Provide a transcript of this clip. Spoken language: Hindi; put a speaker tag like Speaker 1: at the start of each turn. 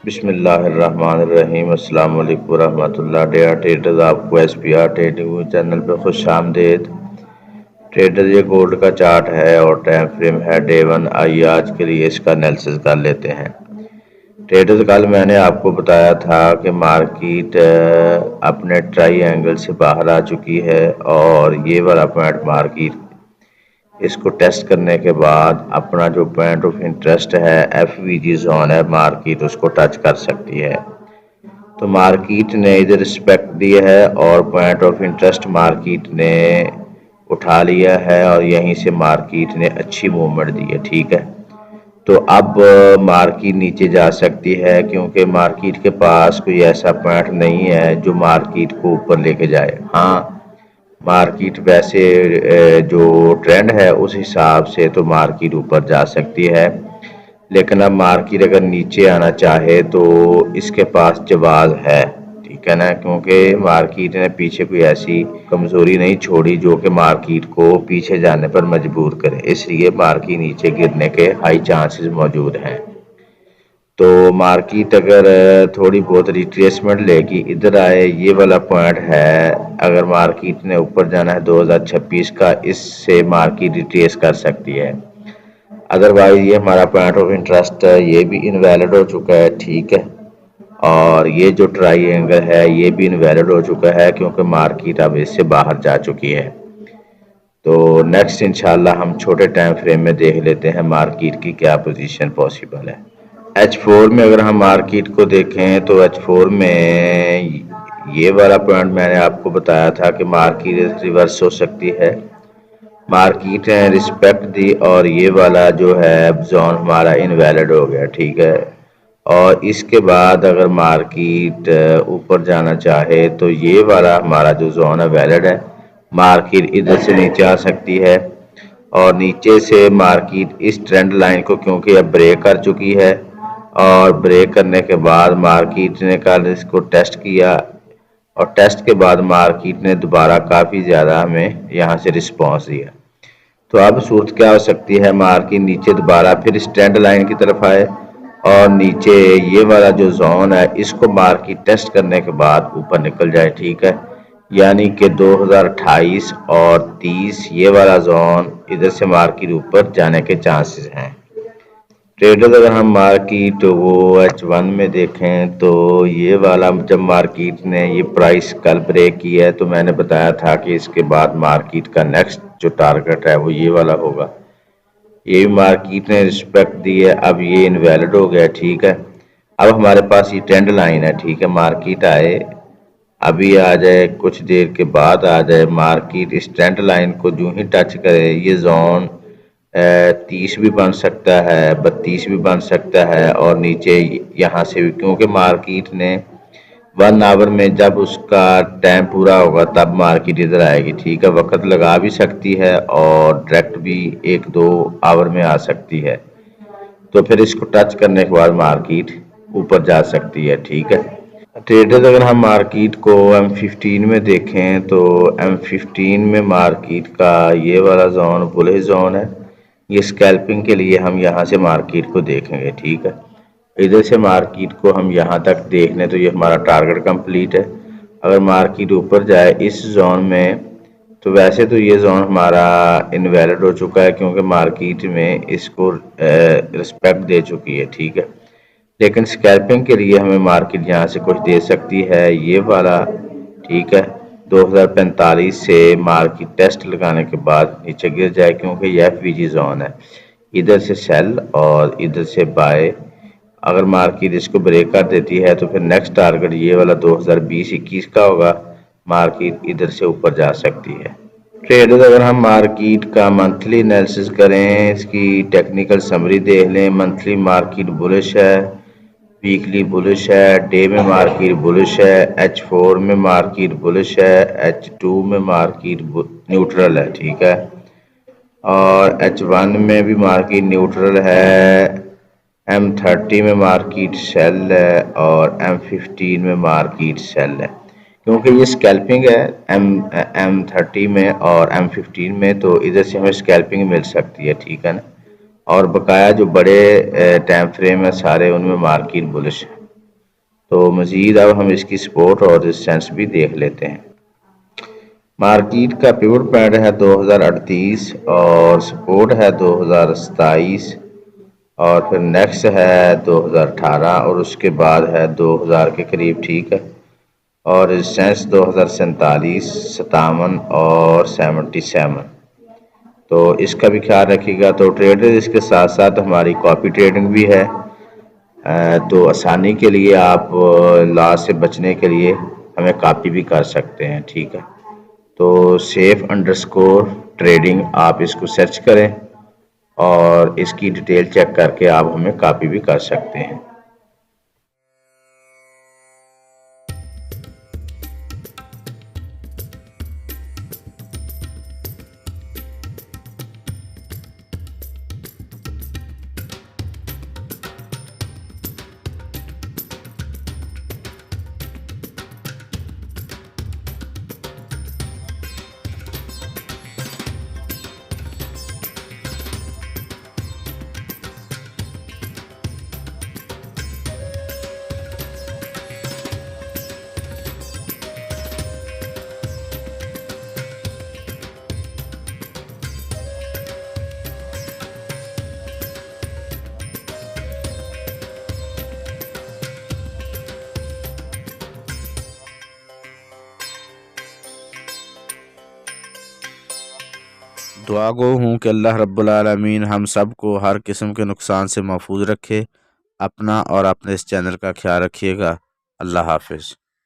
Speaker 1: बिस्मिल्लाहिर्रहमानिर्रहीम। अस्सलाम वालेकुम वरहमतुल्लाह। डेयर ट्रेडर्स, आपको SPR ट्रेडिंग चैनल पे खुश आमदेद। ट्रेडर, ये गोल्ड का चार्ट है और टाइम फ्रेम है डे 1। आइए आज के लिए इसका एनालिसिस कर लेते हैं। ट्रेडर्स, कल मैंने आपको बताया था कि मार्केट अपने ट्रायंगल से बाहर आ चुकी है और ये वाला पॉइंट मार्केट इसको टेस्ट करने के बाद अपना जो पॉइंट ऑफ इंटरेस्ट है FVG जोन है, मार्केट उसको टच कर सकती है। तो मार्केट ने इधर रिस्पेक्ट दी है और पॉइंट ऑफ इंटरेस्ट मार्केट ने उठा लिया है और यहीं से मार्केट ने अच्छी मूवमेंट दी है। ठीक है, तो अब मार्केट नीचे जा सकती है क्योंकि मार्केट के पास कोई ऐसा पॉइंट नहीं है जो मार्केट को ऊपर लेके जाए। हाँ, मार्केट वैसे जो ट्रेंड है उस हिसाब से तो मार्केट ऊपर जा सकती है, लेकिन अब मार्केट अगर नीचे आना चाहे तो इसके पास जवाब है। ठीक है ना, क्योंकि मार्केट ने पीछे कोई ऐसी कमजोरी नहीं छोड़ी जो कि मार्केट को पीछे जाने पर मजबूर करे, इसलिए मार्केट नीचे गिरने के हाई चांसेस मौजूद हैं। तो मार्केट अगर थोड़ी बहुत रिट्रेसमेंट लेगी, इधर आए, ये वाला पॉइंट है, अगर मार्केट ने ऊपर जाना है 2026 का, इससे मार्केट रिट्रेस कर सकती है। अदरवाइज ये हमारा पॉइंट ऑफ इंटरेस्ट ये भी इनवैलिड हो चुका है। ठीक है, और ये जो ट्रायंगल है ये भी इनवैलिड हो चुका है क्योंकि मार्केट अब इससे बाहर जा चुकी है। तो नेक्स्ट इंशाल्लाह हम छोटे टाइम फ्रेम में देख लेते हैं मार्केट की क्या पोजीशन पॉसिबल है। H4 में अगर हम मार्केट को देखें तो H4 में ये वाला पॉइंट मैंने आपको बताया था कि मार्केट रिवर्स हो सकती है। मार्केट ने रिस्पेक्ट दी और ये वाला जो है जोन हमारा इनवैलिड हो गया। ठीक है, और इसके बाद अगर मार्केट ऊपर जाना चाहे तो ये वाला हमारा जो जोन है वैलिड है। मार्केट इधर से नीचे आ सकती है और नीचे से मार्केट इस ट्रेंड लाइन को क्योंकि अब ब्रेक कर चुकी है और ब्रेक करने के बाद मार्केट ने कल इसको टेस्ट किया और टेस्ट के बाद मार्केट ने दोबारा काफ़ी ज़्यादा हमें यहाँ से रिस्पॉन्स दिया। तो अब सूरत क्या हो सकती है, मार्केट नीचे दोबारा फिर इस ट्रेंड लाइन की तरफ आए और नीचे ये वाला जो जोन है इसको मार्केट टेस्ट करने के बाद ऊपर निकल जाए। ठीक है, यानी कि 2028 और 30 ये वाला जोन इधर से मार्केट ऊपर जाने के चांसेस हैं। ट्रेडर्स, अगर हम मार्केट वो H1 में देखें तो ये वाला जब मार्केट ने ये प्राइस कल ब्रेक किया है तो मैंने बताया था कि इसके बाद मार्केट का नेक्स्ट जो टारगेट है वो ये वाला होगा। ये भी मार्केट ने रिस्पेक्ट दी है, अब ये इनवैलिड हो गया। ठीक है, अब हमारे पास ये ट्रेंड लाइन है। ठीक है, मार्केट आए, अभी आ जाए, कुछ देर के बाद आ जाए, मार्केट इस ट्रेंड लाइन को जो ही टच करे ये जोन 30 भी बन सकता है, 32 भी बन सकता है और नीचे यहाँ से भी, क्योंकि मार्केट ने 1 आवर में जब उसका टाइम पूरा होगा तब मार्केट इधर आएगी। ठीक है, वक्त लगा भी सकती है और डायरेक्ट भी 1-2 आवर में आ सकती है, तो फिर इसको टच करने के बाद मार्केट ऊपर जा सकती है। ठीक है ट्रेडर्स, अगर हम मार्केट को M15 में देखें तो M15 में मार्केट का ये वाला जोन बुलिश जोन है। ये स्कैल्पिंग के लिए हम यहाँ से मार्केट को देखेंगे। ठीक है, इधर से मार्केट को हम यहाँ तक देख लें तो ये हमारा टारगेट कंप्लीट है। अगर मार्केट ऊपर जाए इस जोन में तो वैसे तो ये जोन हमारा इनवैलिड हो चुका है क्योंकि मार्केट में इसको रिस्पेक्ट दे चुकी है। ठीक है, लेकिन स्कैल्पिंग के लिए हमें मार्केट यहाँ से कुछ दे सकती है, ये वाला। ठीक है, 2045 से मार्केट टेस्ट लगाने के बाद नीचे गिर जाए क्योंकि ये FVG जोन है। इधर से सेल और इधर से बाय। अगर मार्केट इसको ब्रेक कर देती है तो फिर नेक्स्ट टारगेट ये वाला 2020-21 का होगा, मार्केट इधर से ऊपर जा सकती है। ट्रेडर्स, अगर हम मार्केट का मंथली एनालिसिस करें, इसकी टेक्निकल समरी देख लें, मंथली मार्केट बुलिश है, वीकली बुलिश है, डे में मार्केट बुलिश है, H4 में मार्केट बुलिश है, H2 में मार्केट न्यूट्रल है। ठीक है, और H1 में भी मार्केट न्यूट्रल है, M30 में मार्केट सेल है और M15 में मार्केट सेल है। क्योंकि ये स्कैल्पिंग है M30 में और M15 में, तो इधर से हमें स्कैल्पिंग मिल सकती है। ठीक है ना, और बकाया जो बड़े टाइम फ्रेम है सारे उनमें मार्केट बुलिश है। तो मज़ीद अब हम इसकी सपोर्ट और रेजिस्टेंस भी देख लेते हैं। मार्केट का पिवट पॉइंट है 2038 और सपोर्ट है 2027 और फिर नेक्स्ट है 2018 और उसके बाद है 2000 के करीब, ठीक है। और रेजिस्टेंस 2047, 57 और 77। तो इसका भी ख्याल रखिएगा। तो ट्रेडर इसके साथ साथ हमारी कॉपी ट्रेडिंग भी है। तो आसानी के लिए आप लॉस से बचने के लिए हमें कॉपी भी कर सकते हैं, ठीक है। तो सेफ अंडरस्कोर ट्रेडिंग आप इसको सर्च करें और इसकी डिटेल चेक करके आप हमें कॉपी भी कर सकते हैं।
Speaker 2: दुआ गो हूँ कि अल्लाह रब्बुल आलमीन हम सब को हर किस्म के नुकसान से महफूज रखे। अपना और अपने इस चैनल का ख्याल रखिएगा। अल्लाह हाफिज़।